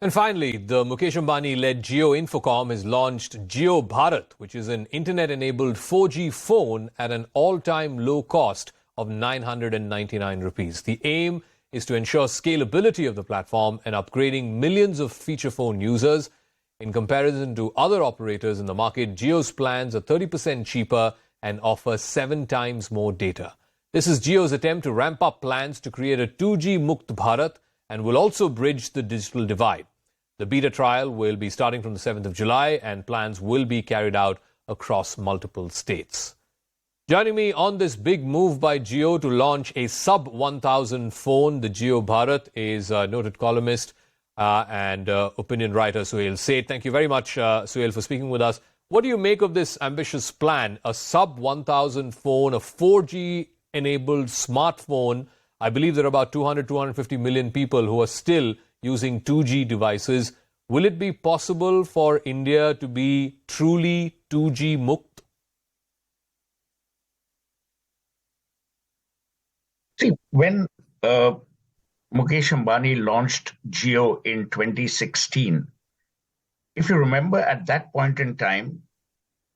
And finally, the Mukesh Ambani-led Jio Infocomm has launched Jio Bharat, which is an internet-enabled 4G phone at an all-time low cost of 999 rupees. The aim is to ensure scalability of the platform and upgrading millions of feature phone users. In comparison to other operators in the market, Jio's plans are 30% cheaper and offer 7 times more data. This is Jio's attempt to ramp up plans to create a 2G-Mukt Bharat and will also bridge the digital divide. The beta trial will be starting from the 7th of July and plans will be carried out across multiple states. Joining me on this big move by Jio to launch a sub-1,000 phone, the Jio Bharat, is noted columnist and opinion writer Suhel Seth. Thank you very much, Suhel, for speaking with us. What do you make of this ambitious plan? A sub-1,000 phone, a 4G-enabled smartphone. I believe there are about 250 million people who are still using 2G devices. Will it be possible for India to be truly 2G-Mukt? See, when Mukesh Ambani launched Jio in 2016, if you remember, at that point in time,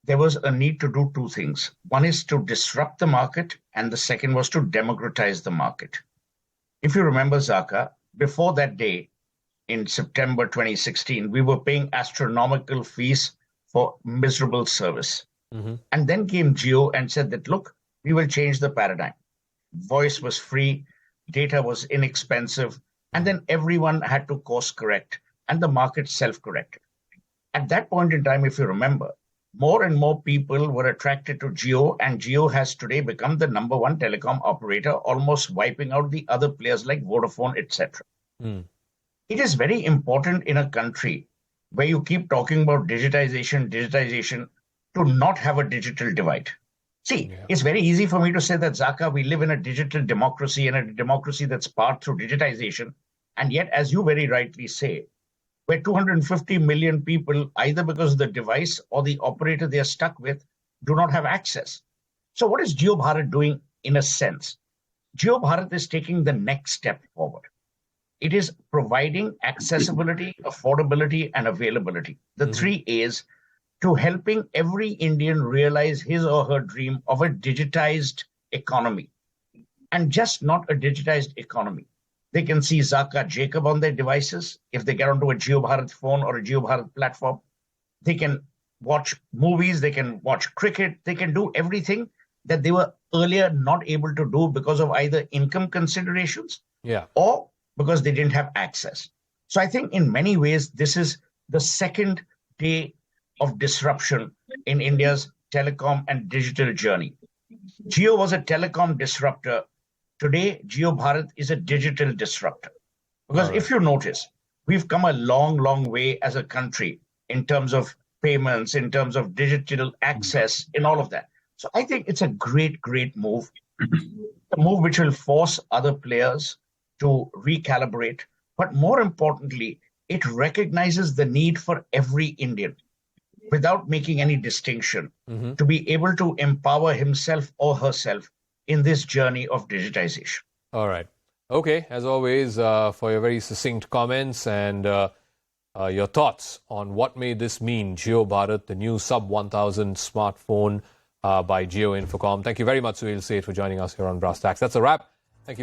there was a need to do two things. One is to disrupt the market, and the second was to democratize the market. If you remember, Zaka, before that day, in September 2016, we were paying astronomical fees for miserable service. And then came Jio and said that, look, we will change the paradigm. Voice was free, data was inexpensive, and then everyone had to course correct, and the market self-corrected. At that point in time, if you remember, more and more people were attracted to Jio, and Jio has today become the number one telecom operator, almost wiping out the other players like Vodafone, etc. It is very important in a country where you keep talking about digitization, to not have a digital divide. See, It's very easy for me to say that, Zaka, we live in a digital democracy and a democracy that's powered through digitization. And yet, as you very rightly say, where 250 million people, either because of the device or the operator they are stuck with, do not have access. So what is Jio Bharat doing in a sense? Jio Bharat is taking the next step forward. It is providing accessibility, affordability, and availability. The 3 A's to helping every Indian realize his or her dream of a digitized economy. And just not a digitized economy. They can see Zaka Jacob on their devices. If they get onto a Jio Bharat phone or a Jio Bharat platform, they can watch movies, they can watch cricket, they can do everything that they were earlier not able to do because of either income considerations or because they didn't have access. So I think in many ways, this is the second day of disruption in India's telecom and digital journey. Jio was a telecom disruptor. Today, Jio Bharat is a digital disruptor. Because if you notice, we've come a long, long way as a country in terms of payments, in terms of digital access, in all of that. So I think it's a great, great move. A move which will force other players to recalibrate. But more importantly, it recognizes the need for every Indian, without making any distinction, to be able to empower himself or herself in this journey of digitization. All right. Okay, as always, for your very succinct comments and your thoughts on what may this mean, Jio Bharat, the new sub-1,000 smartphone by Jio Infocomm. Thank you very much, Suhel Seth, for joining us here on Brass Tacks. That's a wrap. Thank you very much.